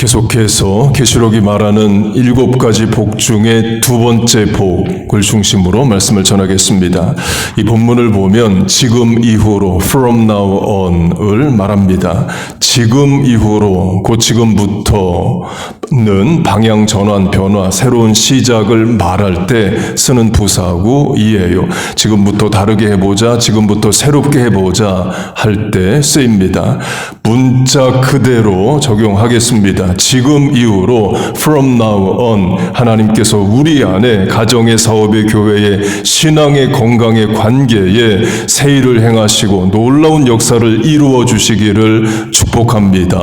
계속해서 계시록이 말하는 7가지 복 중에 두 번째 복을 중심으로 말씀을 전하겠습니다. 이 본문을 보면 지금 이후로 from now on을 말합니다. 지금 이후로 곧 지금부터는 방향 전환, 변화, 새로운 시작을 말할 때 쓰는 부사구이에요. 지금부터 다르게 해보자, 지금부터 새롭게 해보자 할 때 쓰입니다. 문자 그대로 적용하겠습니다. 지금 이후로 from now on 하나님께서 우리 안에 가정의, 사업의, 교회의, 신앙의, 건강의, 관계에 새 일을 행하시고 놀라운 역사를 이루어 주시기를 축복합니다.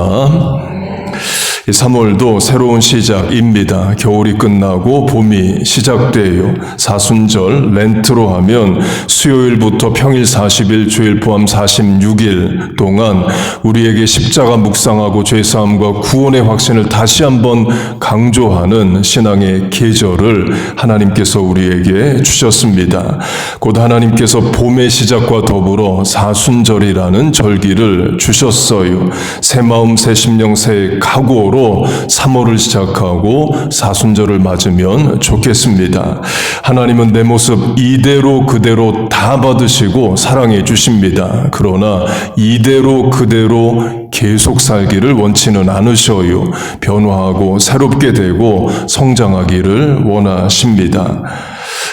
3월도 새로운 시작입니다. 겨울이 끝나고 봄이 시작돼요. 사순절 렌트로 하면 수요일부터 평일 40일, 주일 포함 46일 동안 우리에게 십자가 묵상하고 죄사함과 구원의 확신을 다시 한번 강조하는 신앙의 계절을 하나님께서 우리에게 주셨습니다. 곧 하나님께서 봄의 시작과 더불어 사순절이라는 절기를 주셨어요. 새 마음, 새 심령, 새 각오로 3월을 시작하고 사순절을 맞으면 좋겠습니다. 하나님은 내 모습 이대로 그대로 다 받으시고 사랑해 주십니다. 그러나 이대로 그대로 계속 살기를 원치는 않으셔요. 변화하고 새롭게 되고 성장하기를 원하십니다.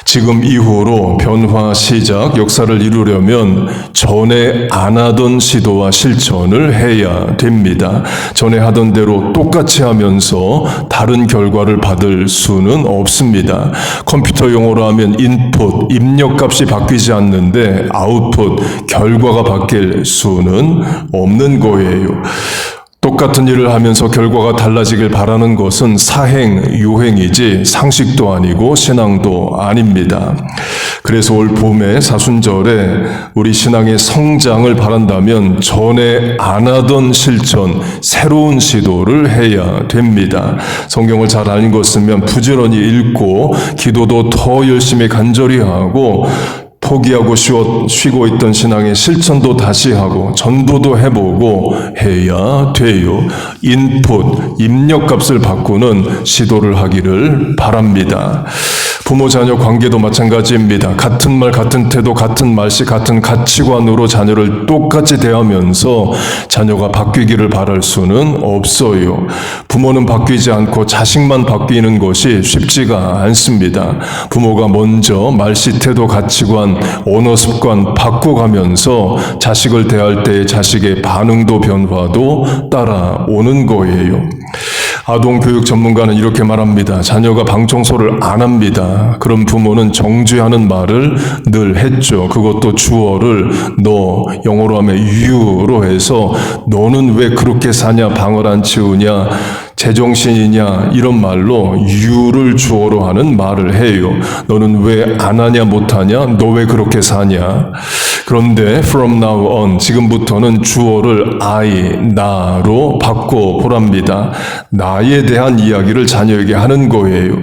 지금 이후로 변화, 시작, 역사를 이루려면 전에 안 하던 시도와 실천을 해야 됩니다. 전에 하던 대로 똑같이 하면서 다른 결과를 받을 수는 없습니다. 컴퓨터 용어로 하면 인풋, 입력값이 바뀌지 않는데 아웃풋, 결과가 바뀔 수는 없는 거예요. 똑같은 일을 하면서 결과가 달라지길 바라는 것은 사행, 유행이지 상식도 아니고 신앙도 아닙니다. 그래서 올 봄에 사순절에 우리 신앙의 성장을 바란다면 전에 안 하던 실천, 새로운 시도를 해야 됩니다. 성경을 잘 읽었으면 부지런히 읽고 기도도 더 열심히 간절히 하고 포기하고 쉬고 있던 신앙의 실천도 다시 하고 전도도 해보고 해야 돼요. 인풋, 입력값을 바꾸는 시도를 하기를 바랍니다. 부모 자녀 관계도 마찬가지입니다. 같은 말, 같은 태도, 같은 말씨, 같은 가치관으로 자녀를 똑같이 대하면서 자녀가 바뀌기를 바랄 수는 없어요. 부모는 바뀌지 않고 자식만 바뀌는 것이 쉽지가 않습니다. 부모가 먼저 말씨, 태도, 가치관, 언어 습관 바꿔가면서 자식을 대할 때 자식의 반응도 변화도 따라오는 거예요. 아동교육 전문가는 이렇게 말합니다. 자녀가 방청소를 안 합니다. 그럼 부모는 정죄하는 말을 늘 했죠. 그것도 주어를 너, 영어로 하면 you로 해서 너는 왜 그렇게 사냐, 방을 안 치우냐, 제정신이냐 이런 말로 you를 주어로 하는 말을 해요. 너는 왜 안 하냐, 못 하냐, 너 왜 그렇게 사냐. 그런데 from now on, 지금부터는 주어를 I, 나로 바꿔보랍니다. 나에 대한 이야기를 자녀에게 하는 거예요.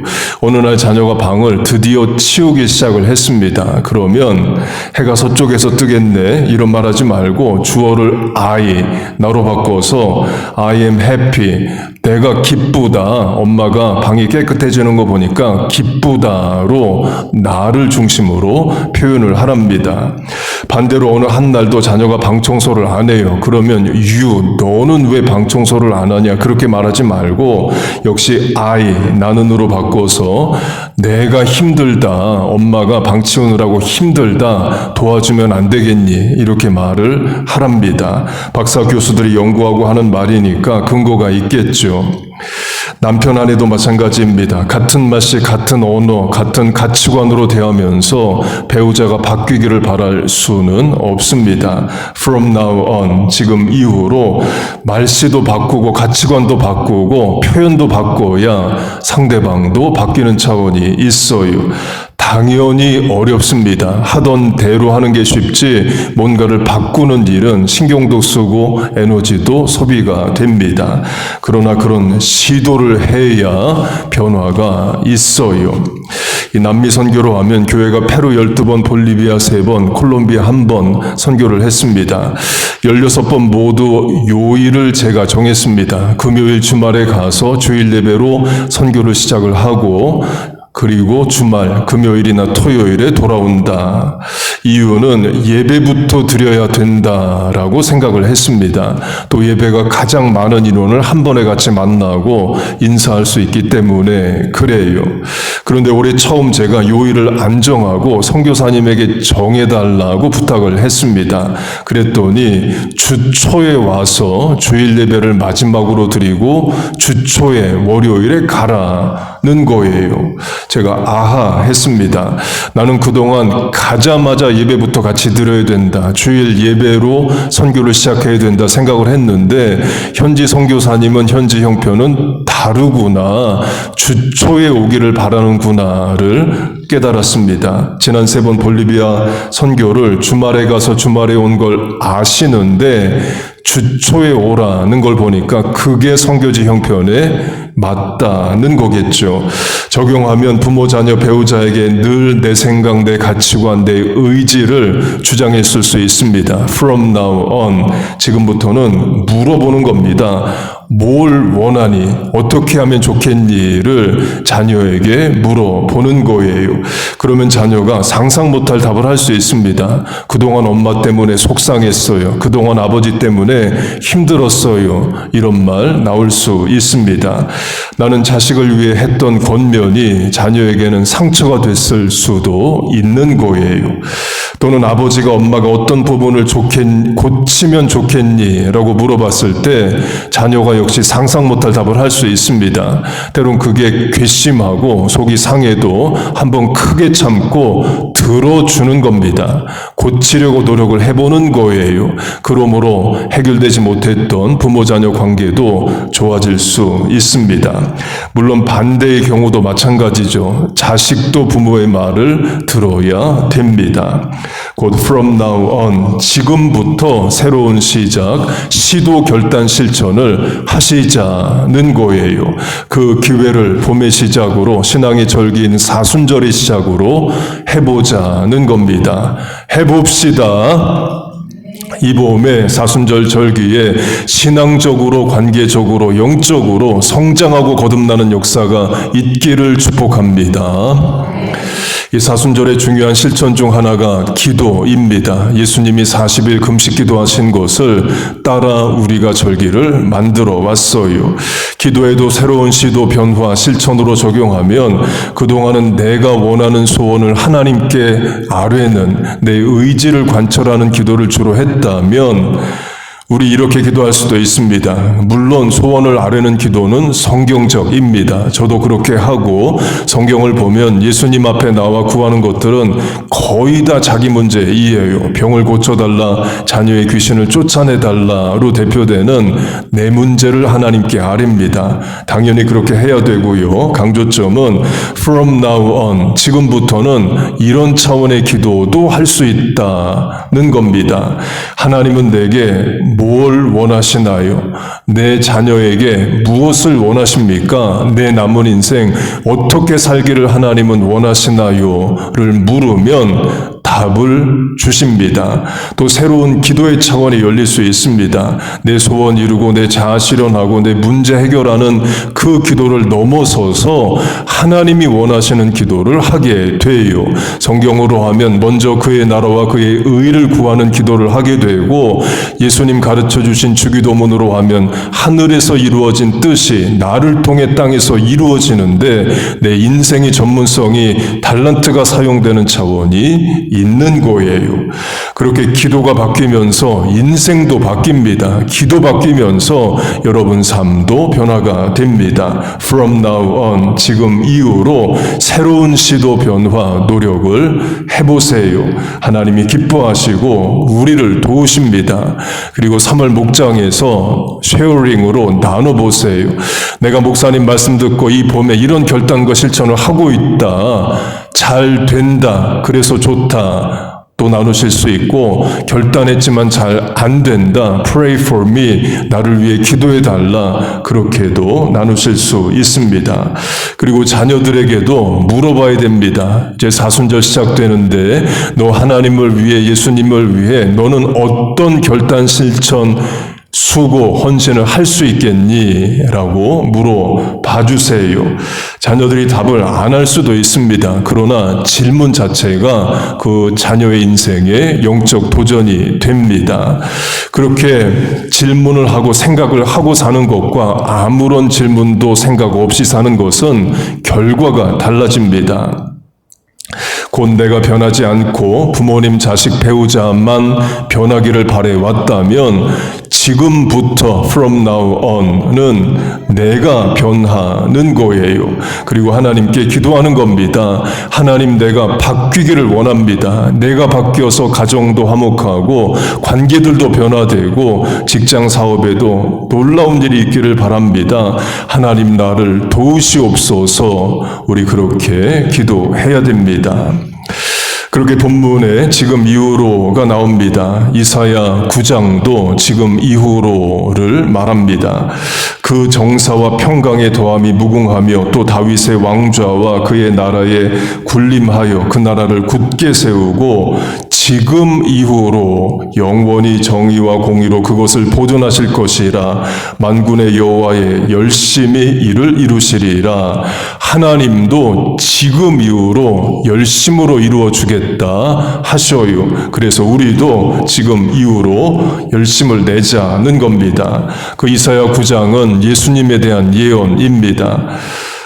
어느 날 자녀가 방을 드디어 치우기 시작을 했습니다. 그러면 해가 서쪽에서 뜨겠네 이런 말 하지 말고 주어를 I, 나로 바꿔서 I am happy, 내가 기쁘다, 엄마가 방이 깨끗해지는 거 보니까 기쁘다로 나를 중심으로 표현을 하랍니다. 반대로 어느 한 날도 자녀가 방청소를 안 해요. 그러면 you, 너는 왜 방청소를 안 하냐 그렇게 말하지 말고 역시 I, 나는으로 바꿔서 내가 힘들다, 엄마가 방 치우느라고 힘들다, 도와주면 안 되겠니 이렇게 말을 하랍니다. 박사 교수들이 연구하고 하는 말이니까 근거가 있겠죠. 남편 아내도 마찬가지입니다. 같은 맛이, 같은 언어, 같은 가치관으로 대하면서 배우자가 바뀌기를 바랄 수는 없습니다. From now on, 지금 이후로 말씨도 바꾸고 가치관도 바꾸고 표현도 바꿔야 상대방도 바뀌는 차원이 있어요. 당연히 어렵습니다. 하던 대로 하는 게 쉽지 뭔가를 바꾸는 일은 신경도 쓰고 에너지도 소비가 됩니다. 그러나 그런 시도를 해야 변화가 있어요. 이 남미 선교로 하면 교회가 페루 12번, 볼리비아 3번, 콜롬비아 1번 선교를 했습니다. 16번 모두 요일을 제가 정했습니다. 금요일 주말에 가서 주일 예배로 선교를 시작을 하고 그리고 주말, 금요일이나 토요일에 돌아온다. 이유는 예배부터 드려야 된다라고 생각을 했습니다. 또 예배가 가장 많은 인원을 한 번에 같이 만나고 인사할 수 있기 때문에 그래요. 그런데 올해 처음 제가 요일을 안 정하고 선교사님에게 정해달라고 부탁을 했습니다. 그랬더니 주 초에 와서 주일 예배를 마지막으로 드리고 주 초에 월요일에 가라는 거예요. 제가 아하 했습니다. 나는 그동안 가자마자 예배부터 같이 드려야 된다. 주일 예배로 선교를 시작해야 된다 생각을 했는데 현지 선교사님은 현지 형편은 다르구나. 주 초에 오기를 바라는구나를 깨달았습니다. 지난 3번 볼리비아 선교를 주말에 가서 주말에 온 걸 아시는데 주 초에 오라는 걸 보니까 그게 선교지 형편에 맞다는 거겠죠. 적용하면 부모, 자녀, 배우자에게 늘 내 생각, 내 가치관, 내 의지를 주장했을 수 있습니다. From now on, 지금부터는 물어보는 겁니다. 뭘 원하니? 어떻게 하면 좋겠니?를 자녀에게 물어보는 거예요. 그러면 자녀가 상상 못할 답을 할 수 있습니다. 그동안 엄마 때문에 속상했어요. 그동안 아버지 때문에 힘들었어요. 이런 말 나올 수 있습니다. 나는 자식을 위해 했던 권면이 자녀에게는 상처가 됐을 수도 있는 거예요. 또는 아버지가 엄마가 어떤 부분을 고치면 좋겠니? 라고 물어봤을 때 자녀가 역시 상상 못할 답을 할 수 있습니다. 때론 그게 괘씸하고 속이 상해도 한번 크게 참고 들어주는 겁니다. 고치려고 노력을 해보는 거예요. 그러므로 해결되지 못했던 부모-자녀 관계도 좋아질 수 있습니다. 물론 반대의 경우도 마찬가지죠. 자식도 부모의 말을 들어야 됩니다. 곧 from now on, 지금부터 새로운 시작, 시도 결단 실천을 하시자는 거예요. 그 기회를 봄의 시작으로, 신앙의 절기인 사순절의 시작으로 해보자는 겁니다. 해봅시다. 이 봄에 사순절 절기에 신앙적으로, 관계적으로, 영적으로 성장하고 거듭나는 역사가 있기를 축복합니다. 이 사순절의 중요한 실천 중 하나가 기도입니다. 예수님이 40일 금식 기도하신 것을 따라 우리가 절기를 만들어 왔어요. 기도에도 새로운 시도, 변화, 실천으로 적용하면 그동안은 내가 원하는 소원을 하나님께 아뢰는 내 의지를 관철하는 기도를 주로 했다면 우리 이렇게 기도할 수도 있습니다. 물론 소원을 아뢰는 기도는 성경적입니다. 저도 그렇게 하고 성경을 보면 예수님 앞에 나와 구하는 것들은 거의 다 자기 문제이에요. 병을 고쳐달라, 자녀의 귀신을 쫓아내달라로 대표되는 내 문제를 하나님께 아뢰입니다. 당연히 그렇게 해야 되고요. 강조점은 from now on, 지금부터는 이런 차원의 기도도 할 수 있다는 겁니다. 하나님은 내게 뭘 원하시나요? 내 자녀에게 무엇을 원하십니까? 내 남은 인생 어떻게 살기를 하나님은 원하시나요? 를 물으면 답을 주십니다. 또 새로운 기도의 차원이 열릴 수 있습니다. 내 소원 이루고 내 자아 실현하고 내 문제 해결하는 그 기도를 넘어서서 하나님이 원하시는 기도를 하게 돼요. 성경으로 하면 먼저 그의 나라와 그의 의를 구하는 기도를 하게 되고, 예수님 가르쳐 주신 주기도문으로 하면 하늘에서 이루어진 뜻이 나를 통해 땅에서 이루어지는데 내 인생의 전문성이 달란트가 사용되는 차원이 있는 거예요. 그렇게 기도가 바뀌면서 인생도 바뀝니다. 기도 바뀌면서 여러분 삶도 변화가 됩니다. From now on, 지금 이후로 새로운 시도, 변화, 노력을 해보세요. 하나님이 기뻐하시고 우리를 도우십니다. 그리고 3월 목장에서 쉐어링으로 나눠보세요. 내가 목사님 말씀 듣고 이 봄에 이런 결단과 실천을 하고 있다. 잘 된다. 그래서 좋다. 또 나누실 수 있고, 결단했지만 잘 안 된다. Pray for me. 나를 위해 기도해 달라. 그렇게도 나누실 수 있습니다. 그리고 자녀들에게도 물어봐야 됩니다. 이제 사순절 시작되는데 너 하나님을 위해, 예수님을 위해 너는 어떤 결단, 실천, 수고, 헌신을 할 수 있겠니? 라고 물어봐 주세요. 자녀들이 답을 안 할 수도 있습니다. 그러나 질문 자체가 그 자녀의 인생에 영적 도전이 됩니다. 그렇게 질문을 하고 생각을 하고 사는 것과 아무런 질문도 생각 없이 사는 것은 결과가 달라집니다. 곧 내가 변하지 않고 부모님, 자식, 배우자만 변하기를 바래왔다면 지금부터 from now on은 내가 변하는 거예요. 그리고 하나님께 기도하는 겁니다. 하나님, 내가 바뀌기를 원합니다. 내가 바뀌어서 가정도 화목하고 관계들도 변화되고 직장 사업에도 놀라운 일이 있기를 바랍니다. 하나님, 나를 도우시옵소서. 우리 그렇게 기도해야 됩니다. 그렇게 본문에 지금 이후로가 나옵니다. 이사야 9장도 지금 이후로를 말합니다. 그 정사와 평강의 도함이 무궁하며 또 다윗의 왕좌와 그의 나라에 군림하여 그 나라를 굳게 세우고 지금 이후로 영원히 정의와 공의로 그것을 보존하실 것이라. 만군의 여호와의 열심히 이를 이루시리라. 하나님도 지금 이후로 열심으로 이루어 주겠다 하셔요. 그래서 우리도 지금 이후로 열심을 내자는 겁니다. 그 이사야 9장은 예수님에 대한 예언입니다.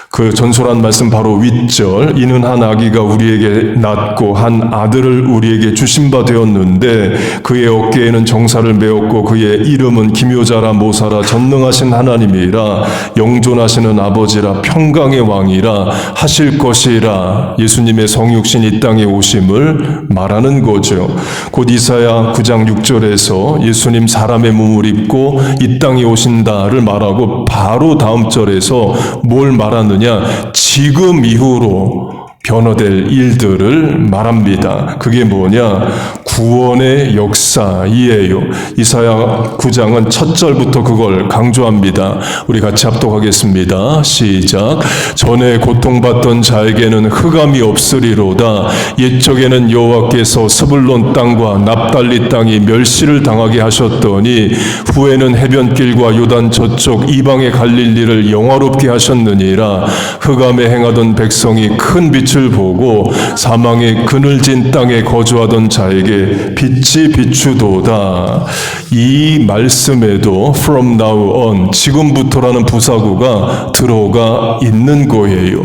그 전설한 말씀 바로 윗절, 이는 한 아기가 우리에게 낳고 한 아들을 우리에게 주신 바 되었는데 그의 어깨에는 정사를 메었고 그의 이름은 기묘자라 모사라 전능하신 하나님이라 영존하시는 아버지라 평강의 왕이라 하실 것이라. 예수님의 성육신 이 땅에 오심을 말하는 거죠. 곧 이사야 9장 6절에서 예수님 사람의 몸을 입고 이 땅에 오신다를 말하고 바로 다음 절에서 뭘 말하느냐? 지금 이후로 변화될 일들을 말합니다. 그게 뭐냐? 구원의 역사이에요. 이사야 9장은 첫 절부터 그걸 강조합니다. 우리 같이 합독하겠습니다. 시작. 전에 고통받던 자에게는 흑암이 없으리로다. 옛적에는 여호와께서 스불론 땅과 납달리 땅이 멸시를 당하게 하셨더니 후에는 해변길과 요단 저쪽 이방의 갈릴리를 영화롭게 하셨느니라. 흑암에 행하던 백성이 큰 빛을 보고 사망의 그늘진 땅에 거주하던 자에게 빛이 비추도다. 이 말씀에도 from now on, 지금부터라는 부사구가 들어가 있는 거예요.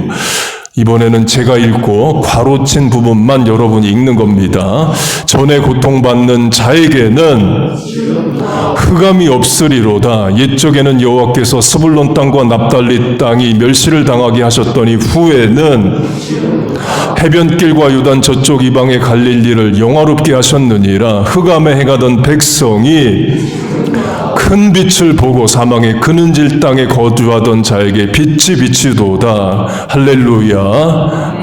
이번에는 제가 읽고 괄호친 부분만 여러분이 읽는 겁니다. 전에 고통받는 자에게는 흑암이 없으리로다. 옛적에는 여호와께서 스불론 땅과 납달리 땅이 멸시를 당하게 하셨더니 후에는 해변길과 요단 저쪽 이방의 갈릴리를 영화롭게 하셨느니라. 흑암에 행하던 백성이 큰 빛을 보고 사망의 그늘진 땅에 거주하던 자에게 빛이 비치도다. 할렐루야.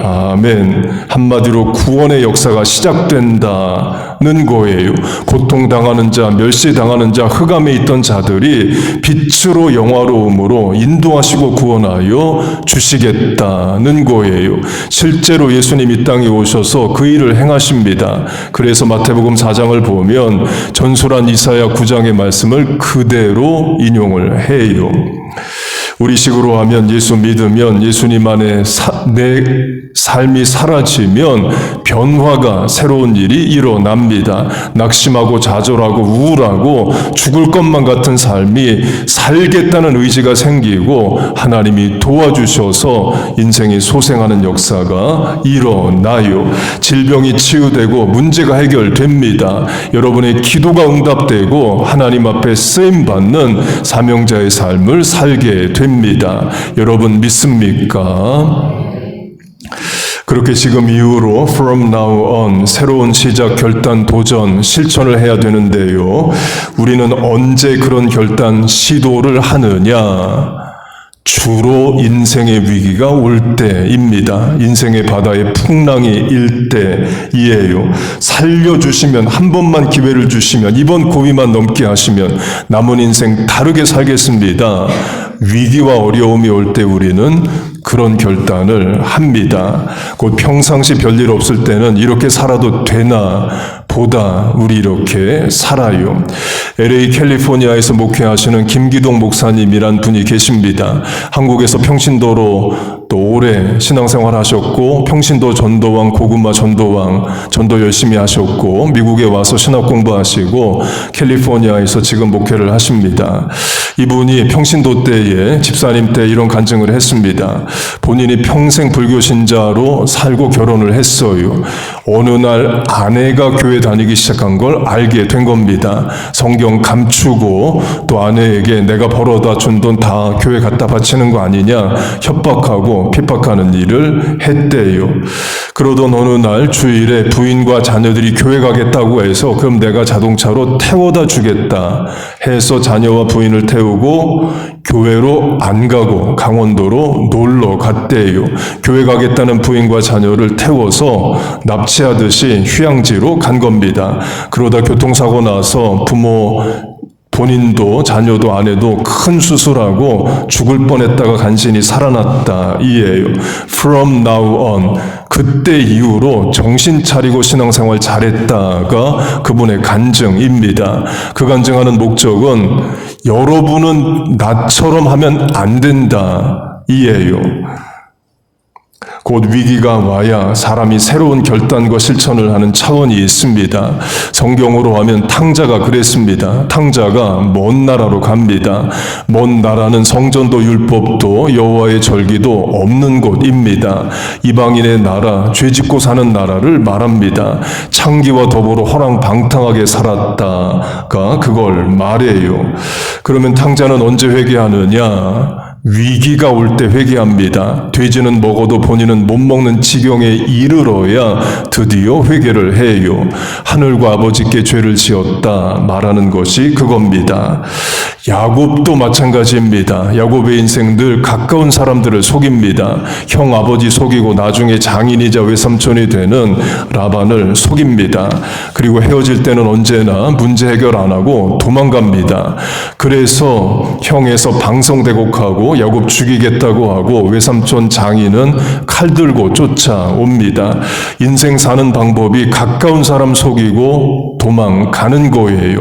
아멘. 한마디로 구원의 역사가 시작된다는 거예요. 고통당하는 자, 멸시당하는 자, 흑암에 있던 자들이 빛으로 영화로움으로 인도하시고 구원하여 주시겠다는 거예요. 실제로 예수님 이 땅에 오셔서 그 일을 행하십니다. 그래서 마태복음 4장을 보면 전설한 이사야 9장의 말씀을 그대로 인용을 해요. 우리식으로 하면 예수 믿으면 예수님 안에 내 삶이 사라지면 변화가, 새로운 일이 일어납니다. 낙심하고 좌절하고 우울하고 죽을 것만 같은 삶이 살겠다는 의지가 생기고 하나님이 도와주셔서 인생이 소생하는 역사가 일어나요. 질병이 치유되고 문제가 해결됩니다. 여러분의 기도가 응답되고 하나님 앞에 쓰임받는 사명자의 삶을 살게 됩니다. 여러분 믿습니까? 그렇게 지금 이후로 from now on 새로운 시작, 결단, 도전, 실천을 해야 되는데요. 우리는 언제 그런 결단, 시도를 하느냐? 주로 인생의 위기가 올 때입니다. 인생의 바다에 풍랑이 일 때이에요. 살려주시면, 한 번만 기회를 주시면, 이번 고비만 넘게 하시면 남은 인생 다르게 살겠습니다. 위기와 어려움이 올 때 우리는 그런 결단을 합니다. 곧 평상시 별일 없을 때는 이렇게 살아도 되나 보다 우리 이렇게 살아요. LA 캘리포니아에서 목회하시는 김기동 목사님이란 분이 계십니다. 한국에서 평신도로 또 오래 신앙생활 하셨고, 평신도 전도왕, 고구마 전도왕, 전도 열심히 하셨고, 미국에 와서 신학 공부하시고 캘리포니아에서 지금 목회를 하십니다. 이분이 평신도 때에 집사님 때 이런 간증을 했습니다. 본인이 평생 불교 신자로 살고 결혼을 했어요. 어느 날 아내가 교회 다니기 시작한 걸 알게 된 겁니다. 성경 감추고 또 아내에게 내가 벌어다 준 돈 다 교회 갖다 바치는 거 아니냐 협박하고 핍박하는 일을 했대요. 그러던 어느 날 주일에 부인과 자녀들이 교회 가겠다고 해서 그럼 내가 자동차로 태워다 주겠다 해서 자녀와 부인을 태우고 교회로 안 가고 강원도로 놀러 갔대요. 교회 가겠다는 부인과 자녀를 태워서 납치하듯이 휴양지로 간 겁니다. 그러다 교통사고 나서 본인도 자녀도 아내도 큰 수술하고 죽을 뻔했다가 간신히 살아났다 이에요. From now on, 그때 이후로 정신 차리고 신앙생활 잘했다가 그분의 간증입니다. 그 간증하는 목적은 여러분은 나처럼 하면 안 된다 이에요. 곧 위기가 와야 사람이 새로운 결단과 실천을 하는 차원이 있습니다. 성경으로 하면 탕자가 그랬습니다. 탕자가 먼 나라로 갑니다. 먼 나라는 성전도 율법도 여호와의 절기도 없는 곳입니다. 이방인의 나라, 죄짓고 사는 나라를 말합니다. 창기와 더불어 호랑방탕하게 살았다가 그걸 말해요. 그러면 탕자는 언제 회개하느냐? 위기가 올 때 회개합니다. 돼지는 먹어도 본인은 못 먹는 지경에 이르러야 드디어 회개를 해요. 하늘과 아버지께 죄를 지었다 말하는 것이 그겁니다. 야곱도 마찬가지입니다. 야곱의 인생 늘 가까운 사람들을 속입니다. 형 아버지 속이고 나중에 장인이자 외삼촌이 되는 라반을 속입니다. 그리고 헤어질 때는 언제나 문제 해결 안 하고 도망갑니다. 그래서 형에서 방성대곡하고 야곱 죽이겠다고 하고 외삼촌 장인은 칼 들고 쫓아옵니다. 인생 사는 방법이 가까운 사람 속이고 도망가는 거예요.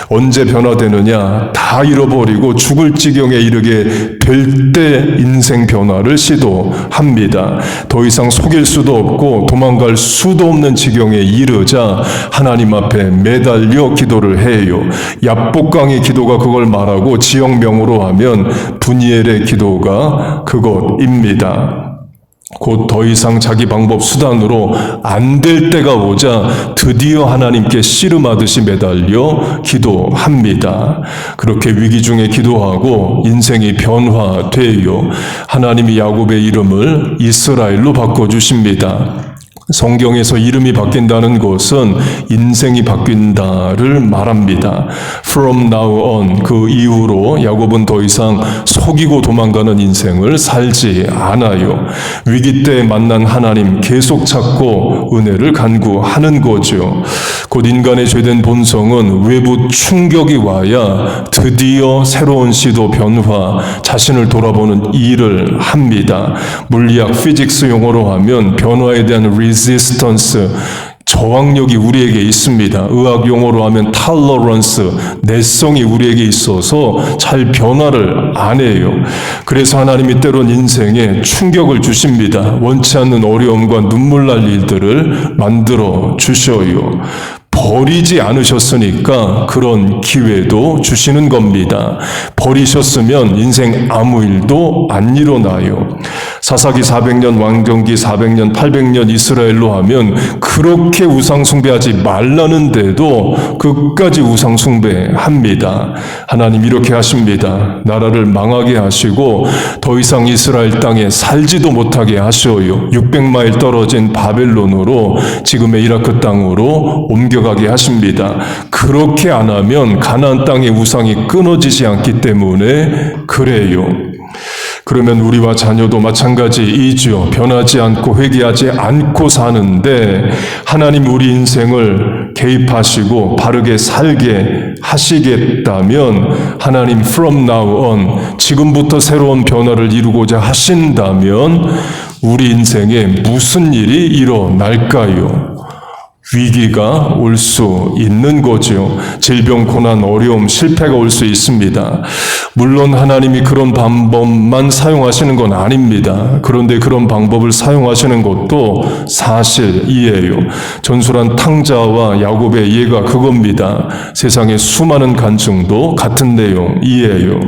언제 변화되느냐? 다 잃어버리고 죽을 지경에 이르게 될 때 인생 변화를 시도합니다. 더 이상 속일 수도 없고 도망갈 수도 없는 지경에 이르자 하나님 앞에 매달려 기도를 해요. 야복강의 기도가 그걸 말하고 지역명으로 하면 분이엘의 기도가 그것입니다. 곧 더 이상 자기 방법 수단으로 안 될 때가 오자 드디어 하나님께 씨름하듯이 매달려 기도합니다. 그렇게 위기 중에 기도하고 인생이 변화돼요. 하나님이 야곱의 이름을 이스라엘로 바꿔주십니다. 성경에서 이름이 바뀐다는 것은 인생이 바뀐다를 말합니다. From now on, 그 이후로 야곱은 더 이상 속이고 도망가는 인생을 살지 않아요. 위기 때 만난 하나님 계속 찾고 은혜를 간구하는 거죠. 곧 인간의 죄된 본성은 외부 충격이 와야 드디어 새로운 시도, 변화, 자신을 돌아보는 일을 합니다. 물리학, 피직스 용어로 하면 변화에 대한 resistance, 저항력이 우리에게 있습니다. 의학 용어로 하면 tolerance, 내성이 우리에게 있어서 잘 변화를 안 해요. 그래서 하나님이 때론 인생에 충격을 주십니다. 원치 않는 어려움과 눈물 날 일들을 만들어 주셔요. 버리지 않으셨으니까 그런 기회도 주시는 겁니다. 버리셨으면 인생 아무 일도 안 일어나요. 사사기 400년, 왕정기 400년, 800년 이스라엘로 하면 그렇게 우상 숭배하지 말라는데도 끝까지 우상 숭배합니다. 하나님 이렇게 하십니다. 나라를 망하게 하시고 더 이상 이스라엘 땅에 살지도 못하게 하셔요. 600마일 떨어진 바벨론으로 지금의 이라크 땅으로 옮겨가게 하십니다. 그렇게 안 하면 가나안 땅의 우상이 끊어지지 않기 때문에 그래요. 그러면 우리와 자녀도 마찬가지이죠. 변하지 않고 회개하지 않고 사는데 하나님 우리 인생을 개입하시고 바르게 살게 하시겠다면, 하나님 from now on, 지금부터 새로운 변화를 이루고자 하신다면 우리 인생에 무슨 일이 일어날까요? 위기가 올 수 있는 거죠. 질병, 고난, 어려움, 실패가 올 수 있습니다. 물론 하나님이 그런 방법만 사용하시는 건 아닙니다. 그런데 그런 방법을 사용하시는 것도 사실이에요. 전술한 탕자와 야곱의 예가 그겁니다. 세상의 수많은 간증도 같은 내용이에요.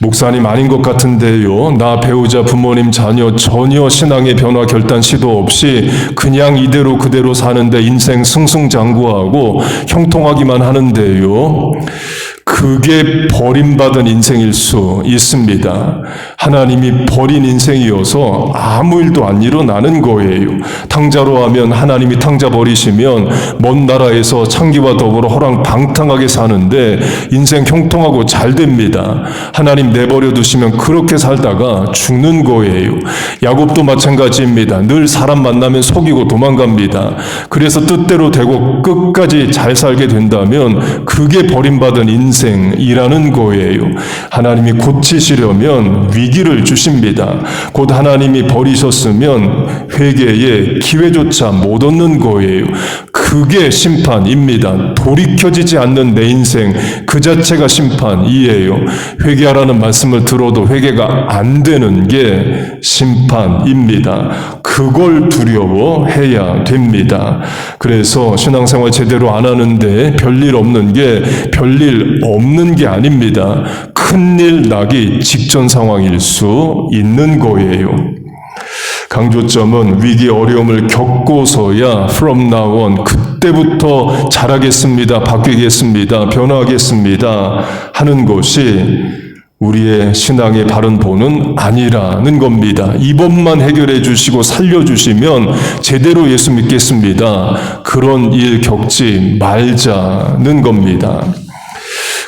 목사님 아닌 것 같은데요. 나 배우자, 부모님, 자녀 전혀 신앙의 변화 결단 시도 없이 그냥 이대로 그대로 사는데 인생 승승장구하고 형통하기만 하는데요. 그게 버림받은 인생일 수 있습니다. 하나님이 버린 인생이어서 아무 일도 안 일어나는 거예요. 탕자로 하면 하나님이 탕자 버리시면 먼 나라에서 창기와 더불어 허랑방탕하게 사는데 인생 형통하고 잘 됩니다. 하나님 내버려 두시면 그렇게 살다가 죽는 거예요. 야곱도 마찬가지입니다. 늘 사람 만나면 속이고 도망갑니다. 그래서 뜻대로 되고 끝까지 잘 살게 된다면 그게 버림받은 인생이라는 거예요. 하나님이 고치시려면 위기를 주십니다. 곧 하나님이 버리셨으면 회개의 기회조차 못 얻는 거예요. 그게 심판입니다. 돌이켜지지 않는 내 인생 그 자체가 심판이에요. 회개하라는 말씀을 들어도 회개가 안 되는 게 심판입니다. 그걸 두려워해야 됩니다. 그래서 신앙생활 제대로 안 하는데 별일 없는 게 별일 없는 게 아닙니다. 큰일 나기 직전 상황일 수 있는 거예요. 강조점은 위기 어려움을 겪고서야 from now on, 그때부터 잘하겠습니다, 바뀌겠습니다, 변화하겠습니다 하는 것이 우리의 신앙의 바른 본은 아니라는 겁니다. 이번만 해결해 주시고 살려주시면 제대로 예수 믿겠습니다. 그런 일 겪지 말자는 겁니다.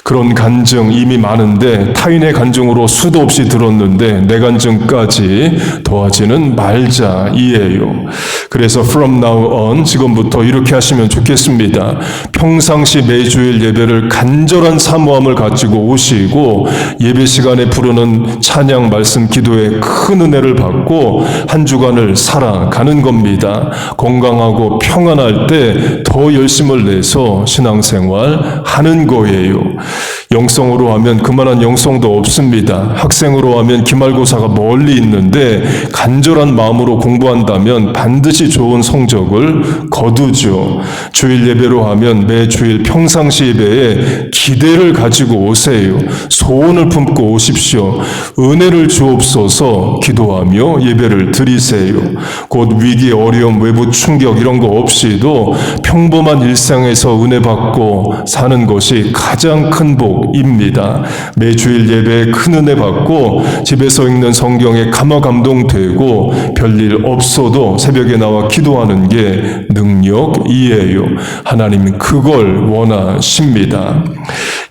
그런 간증 이미 많은데 타인의 간증으로 수도 없이 들었는데 내 간증까지 더하지는 말자이에요. 그래서 from now on, 지금부터 이렇게 하시면 좋겠습니다. 평상시 매주일 예배를 간절한 사모함을 가지고 오시고 예배 시간에 부르는 찬양, 말씀, 기도에 큰 은혜를 받고 한 주간을 살아가는 겁니다. 건강하고 평안할 때 더 열심을 내서 신앙생활 하는 거예요. 영성으로 하면 그만한 영성도 없습니다. 학생으로 하면 기말고사가 멀리 있는데 간절한 마음으로 공부한다면 반드시 좋은 성적을 거두죠. 주일 예배로 하면 매주일 평상시 예배에 기대를 가지고 오세요. 소원을 품고 오십시오. 은혜를 주옵소서 기도하며 예배를 드리세요. 곧 위기, 어려움, 외부 충격 이런 거 없이도 평범한 일상에서 은혜 받고 사는 것이 가장 큰 복입니다. 매주일 예배에 큰 은혜 받고 집에서 읽는 성경에 감화 감동되고 별일 없어도 새벽에 나와 기도하는 게 능력이에요. 하나님은 그걸 원하십니다.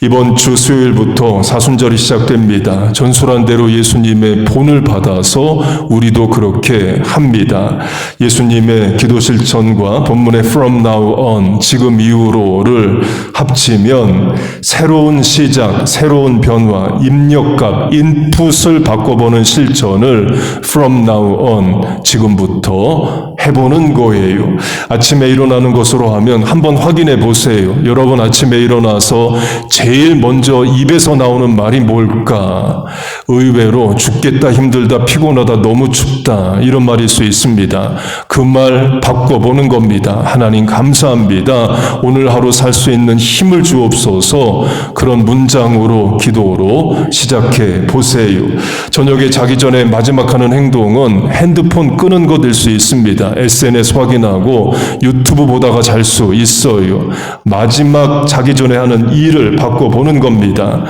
이번 주 수요일부터 사순절이 시작됩니다. 전술한 대로 예수님의 본을 받아서 우리도 그렇게 합니다. 예수님의 기도 실천과 본문의 from now on, 지금 이후로를 합치면 새로운 시작, 새로운 변화, 입력값, 인풋을 바꿔보는 실천을 from now on, 지금부터 해보는 거예요. 아침에 일어나는 것으로 하면 한번 확인해 보세요. 여러분 아침에 일어나서 제일 먼저 입에서 나오는 말이 뭘까? 의외로 죽겠다, 힘들다, 피곤하다, 너무 춥다 이런 말일 수 있습니다. 그 말 바꿔보는 겁니다. 하나님 감사합니다. 오늘 하루 살 수 있는 힘을 주옵소서. 그런 문장으로 기도로 시작해 보세요. 저녁에 자기 전에 마지막 하는 행동은 핸드폰 끄는 것일 수 있습니다. SNS 확인하고 유튜브 보다가 잘 수 있어요. 마지막 자기 전에 하는 일을 바꿔보는 겁니다.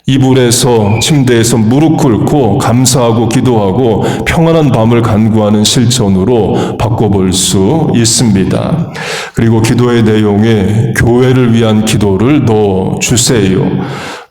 이불에서 침대에서 무릎 꿇고 감사하고 기도하고 평안한 밤을 간구하는 실천으로 바꿔볼 수 있습니다. 그리고 기도의 내용에 교회를 위한 기도를 넣어주세요.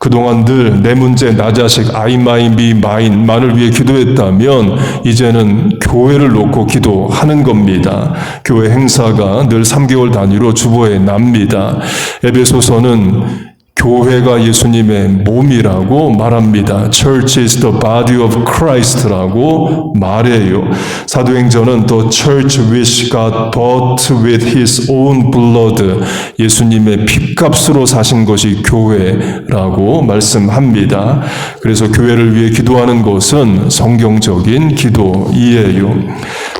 그동안 늘 내 문제, 나 자식, I, my, me, mine 만을 위해 기도했다면 이제는 교회를 놓고 기도하는 겁니다. 교회 행사가 늘 3개월 단위로 주보에 납니다. 에베소서는 교회가 예수님의 몸이라고 말합니다. Church is the body of Christ라고 말해요. 사도행전은 The church which God bought with his own blood, 예수님의 핏값으로 사신 것이 교회라고 말씀합니다. 그래서 교회를 위해 기도하는 것은 성경적인 기도이에요.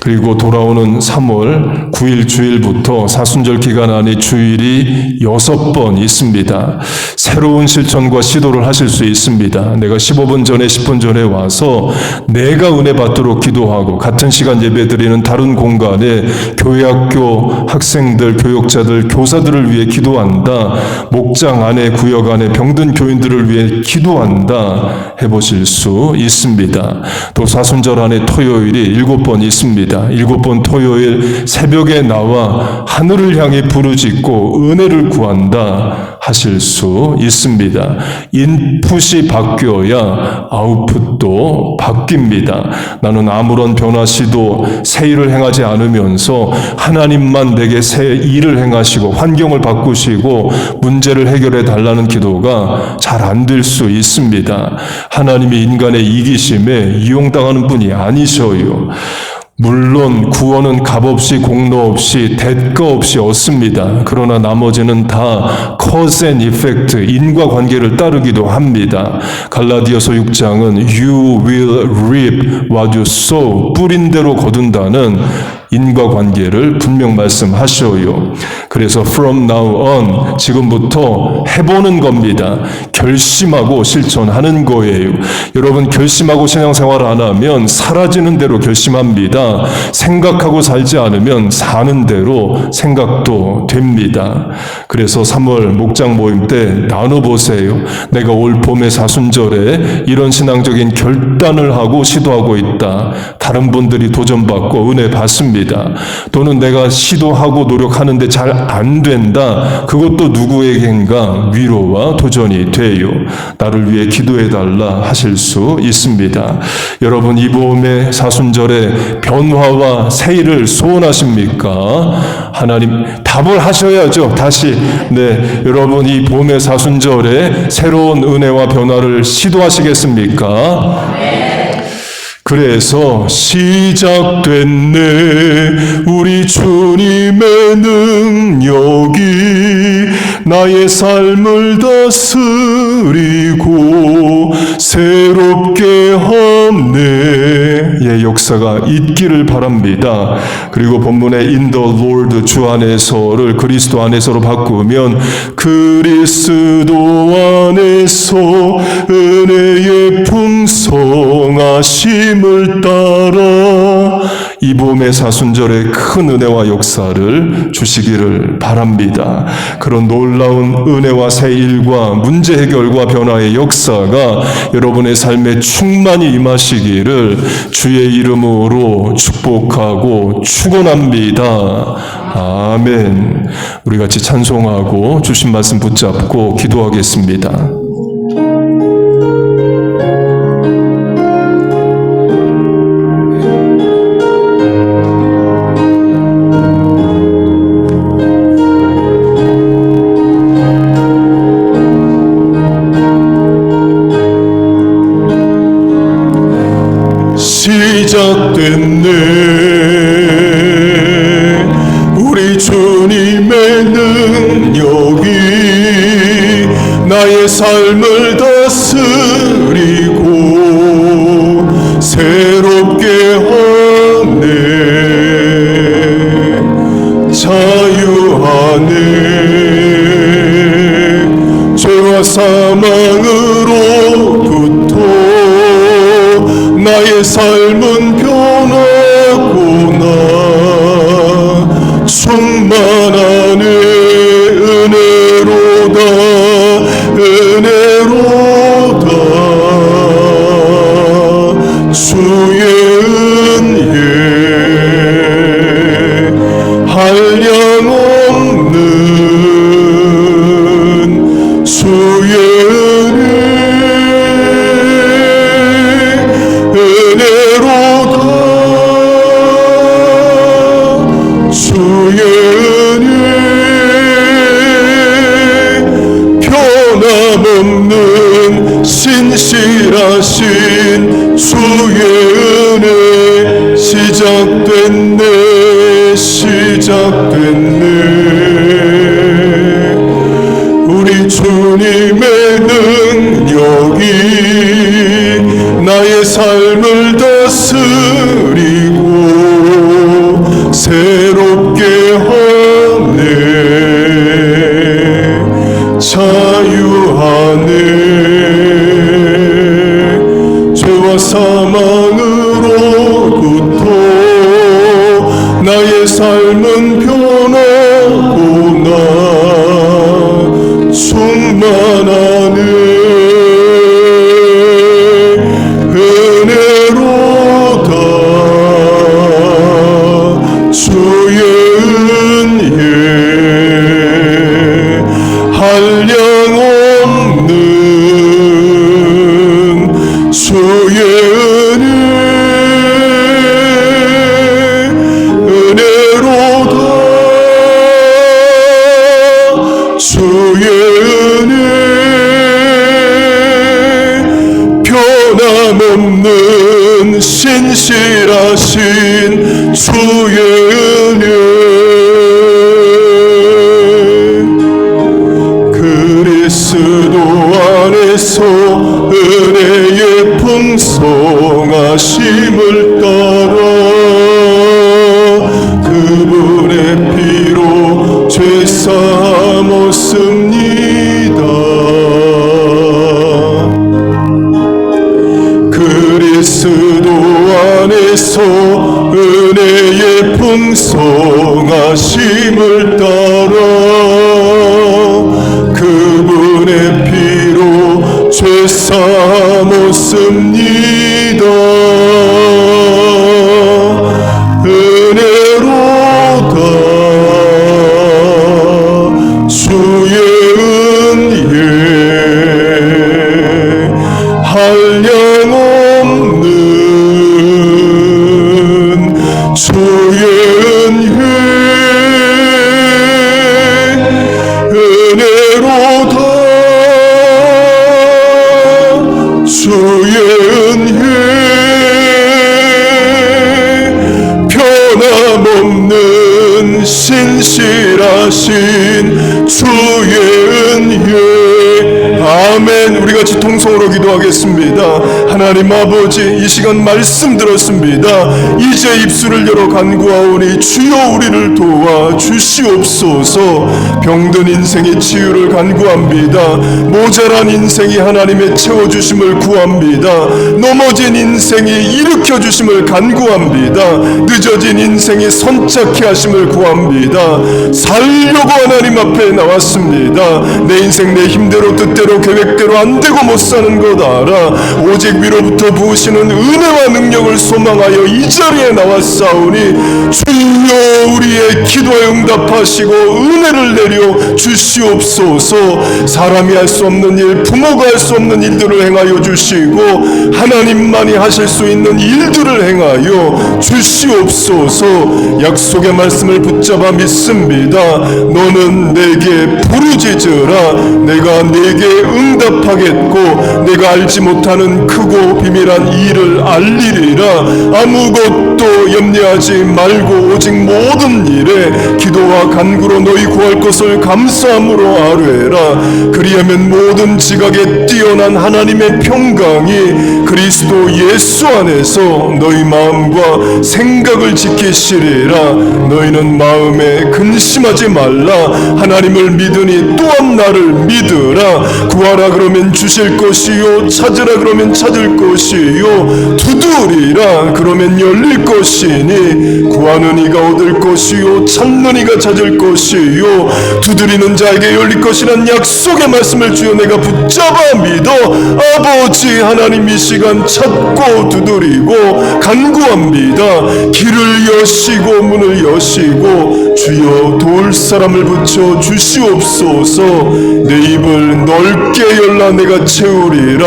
그리고 돌아오는 3월 9일 주일부터 사순절 기간 안에 주일이 6번 있습니다. 새로운 실천과 시도를 하실 수 있습니다. 내가 15분 전에 10분 전에 와서 내가 은혜 받도록 기도하고 같은 시간 예배드리는 다른 공간에 교회학교 학생들, 교육자들, 교사들을 위해 기도한다. 목장 안에, 구역 안에 병든 교인들을 위해 기도한다. 해보실 수 있습니다. 또 사순절 안에 토요일이 7번 있습니다. 7번 토요일 새벽에 나와 하늘을 향해 부르짖고 은혜를 구한다 하실 수 있습니다. 인풋이 바뀌어야 아웃풋도 바뀝니다. 나는 아무런 변화 시도 새 일을 행하지 않으면서 하나님만 내게 새 일을 행하시고 환경을 바꾸시고 문제를 해결해 달라는 기도가 잘 안 될 수 있습니다. 하나님이 인간의 이기심에 이용당하는 분이 아니셔요. 물론 구원은 값없이 공로 없이 대가 없이 얻습니다. 그러나 나머지는 다 cause and effect, 인과관계를 따르기도 합니다. 갈라디아서 6장은 You will reap what you sow, 뿌린 대로 거둔다는 인과관계를 분명 말씀하셔요. 그래서 from now on, 지금부터 해보는 겁니다. 결심하고 실천하는 거예요. 여러분 결심하고 신앙생활 안 하면 사라지는 대로 결심합니다. 생각하고 살지 않으면 사는 대로 생각도 됩니다. 그래서 3월 목장 모임 때 나눠보세요. 내가 올 봄의 사순절에 이런 신앙적인 결단을 하고 시도하고 있다. 다른 분들이 도전받고 은혜 받습니다. 또는 내가 시도하고 노력하는데 잘 안 된다. 그것도 누구에겐가 위로와 도전이 돼요. 나를 위해 기도해달라 하실 수 있습니다. 여러분 이 봄의 사순절에 변화와 새 일을 소원하십니까? 하나님 답을 하셔야죠. 다시 여러분 이 봄의 사순절에 새로운 은혜와 변화를 시도하시겠습니까? 그래서 시작됐네 우리 주님의 능력이 나의 삶을 다스리고 새롭게 하네. 예, 역사가 있기를 바랍니다. 그리고 본문의 In the Lord, 주 안에서를 그리스도 안에서로 바꾸면 그리스도 안에서 은혜의 풍성하심을 따라 이 봄의 사순절에 큰 은혜와 역사를 주시기를 바랍니다. 그런 놀라운 은혜와 새 일과 문제 해결과 변화의 역사가 여러분의 삶에 충만히 임하시기를 주의 이름으로 축복하고 축원합니다. 아멘. 우리 같이 찬송하고 주신 말씀 붙잡고 기도하겠습니다. 시작됐네 우리 주님의 능력이 나의 삶을 다스리고 새롭게 하네. 자유하네 죄와 사망으로부터 나의 삶은 변하구나. 충만하네 은혜로다 은혜로다 주의 은혜 한량없는 주의 은혜 시작됐네 우리 주님의 능력이 나의 삶을 다스리고 새롭게 하네 자유하네 죄와 사망으로부터 나의 삶은 변하구나 충만하네 은혜로다 주의 은혜 한량없는 주의 은혜 은혜로다 주의 은혜 변함없는 신실하신 주의 은혜 그리스도 안에서 은혜의 풍성하심을 따라 그분의 피로 죄사함 얻습니다 그리스도 안에서 은혜의 풍성하심을 따라 그분의 피로 죄사함 얻습니다 은혜로다 주의 은혜 한량없는 주의 은혜 은혜로다 주의 은혜 변함없는 신실하신 주의 은혜 아멘. 우리 같이 통성으로 기도하겠습니다. 하나님 아버지 이 시간 말씀 들었습니다. 이제 입술을 열어 간구하오니 주여 우리를 도와 주시옵소서. 병든 인생의 치유를 간구합니다. 모자란 인생이 하나님의 채워주심을 구합니다. 넘어진 인생이 일으켜주심을 간구합니다. 늦어진 인생이 선착케 하심을 구합니다. 살려고 하나님 앞에 나왔습니다. 내 인생 내 힘대로 뜻대로 계획대로 안 되고 못 사는 것 알아. 오직 위로부터 부으시는 은혜와 능력을 소망하여 이 자리에 나왔사오니 주여 우리의 기도에 응답하시고 은혜를 내려 주시옵소서. 사람이 할 수 없는 일, 부모가 할 수 없는 일들을 행하여 주시고 하나님만이 하실 수 있는 일들을 행하여 주시옵소서. 약속의 말씀을 붙잡아 믿습니다. 너는 내게 부르짖으라. 내가 내게 응답하겠고 내가 알지 못하는 크고 비밀한 일을 알리리라. 아무것도 염려하지 말고 오직 모든 일에 기도와 간구로 너희 구할 것을 감사함으로 아뢰라. 그리하면 모든 지각에 뛰어난 하나님의 평강이 그리스도 예수 안에서 너희 마음과 생각을 지키시리라. 너희는 마음에 근심하지 말라. 하나님을 믿으니 또한 나를 믿으라. 구하라 그러면 주실 것이요 찾으라 그러면 찾을 것이요 두드리라 그러면 열릴 것이니 구하는 이가 얻을 것이요 찾는 이가 찾을 것이요 두드리는 자에게 열릴 것이란 약속의 말씀을 주여 내가 붙잡아 믿어 아버지 하나님 이 시간 찾고 두드리고 간구합니다. 길을 여시고 문을 여시고 주여 도울 사람을 붙여 주시옵소서. 내 입을 넓게 열라 내가 채우리라.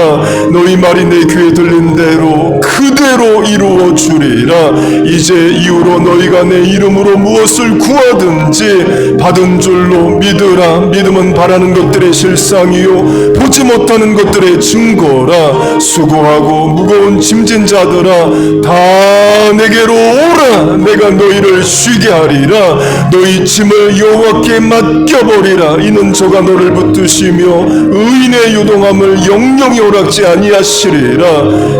너희 말이 내 귀에 들린 대로 그대로 이루어 주리라. 이제 이후로 너희가 내 이름으로 무엇을 구하든지 받은 줄로 믿으라. 믿음은 바라는 것들의 실상이요 보지 못하는 것들의 증거라. 수고하고 무거운 짐진 자들아 다 내게로 오라 내가 너희를 쉬게 하리라. 너희 짐을 여호와께 맡겨버리라. 이는 저가 너를 붙드시며 의인의 유동함을 영영이 허락지 아니하시리라.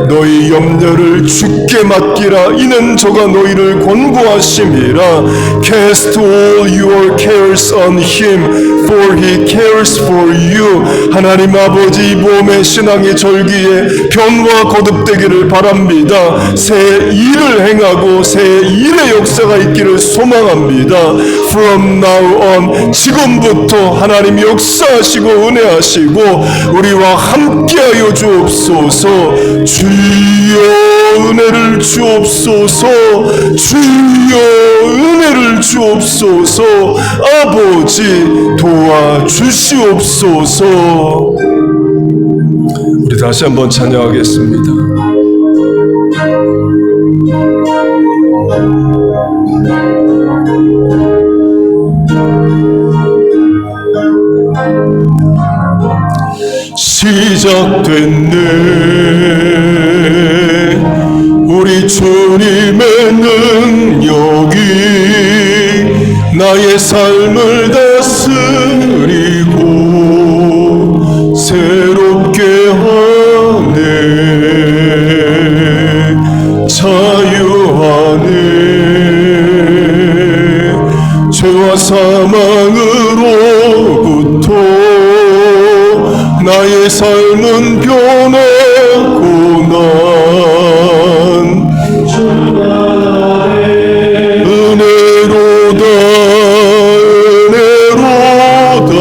너희 염려를 주께 맡기라. 이는 저가 너희를 권고하심이라. Cast all your cares on him, for he cares for you. 하나님 아버지, 이 봄의 신앙의 절기에 변화 거듭되기를 바랍니다. 새 일을 행하고 새 일의 역사가 있기를 소망합니다. From now on, 지금부터 하나님 역사하시고 은혜하시고 우리와 함께하여 주옵소서. 주여 은혜를 주옵소서. 주여 은혜를 주옵소서. 아버지 도와주시옵소서. 우리 다시 한번 찬양하겠습니다. 시작됐네 우리 주님의 능력이 나의 삶을 다스리고 새롭게 하네. 자유하네. 죄와 사망으로부터 나의 삶은 변했고 난 은혜로다 은혜로다.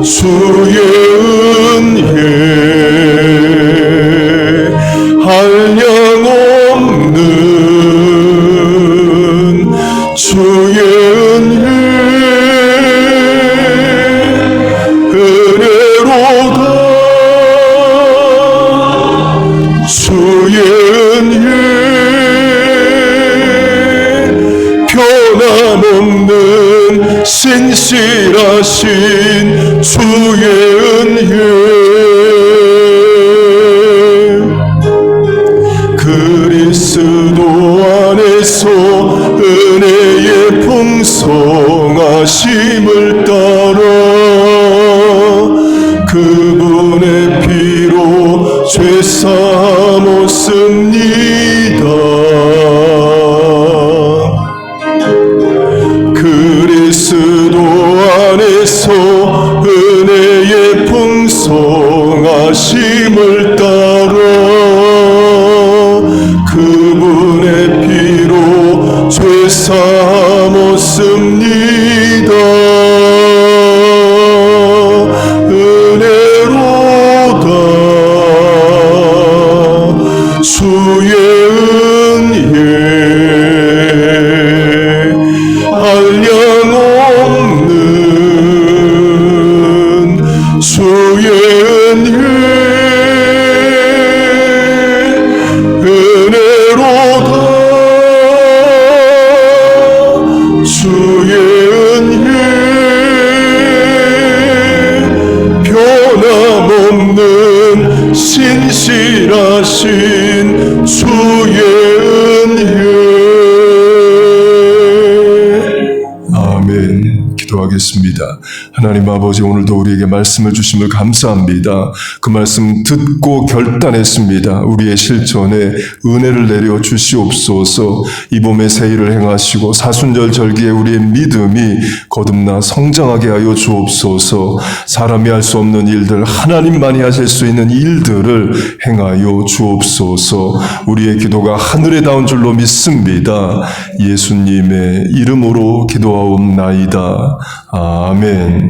주의 은혜 한량 없는 주의 은혜 은혜로다. 주의 은혜 변함없는 신실하신 주의 은혜. 그리스도 안에서 은혜의 풍성하심을 따라 그분의 피로 죄 사함없습니다. 그리스도 안에서 은혜의 풍성하심을 따라 그분의 피로 죄 사함없습니다. 은혜로다. 주의 은혜 한량 없는 주의 은혜 은혜로다. 주의 은혜 변함없는 신실하신 주의 은혜. 아멘. 기도하겠습니다. 하나님 아버지, 오늘도 우리에게 말씀을 주심을 감사합니다. 그 말씀 듣고 결단했습니다. 우리의 실천에 은혜를 내려 주시옵소서. 이 봄에 새 일을 행하시고 사순절 절기에 우리의 믿음이 거듭나 성장하게 하여 주옵소서. 사람이 할 수 없는 일들, 하나님만이 하실 수 있는 일들을 행하여 주옵소서. 우리의 기도가 하늘에 닿은 줄로 믿습니다. 예수님의 이름으로 기도하옵나이다. 아멘.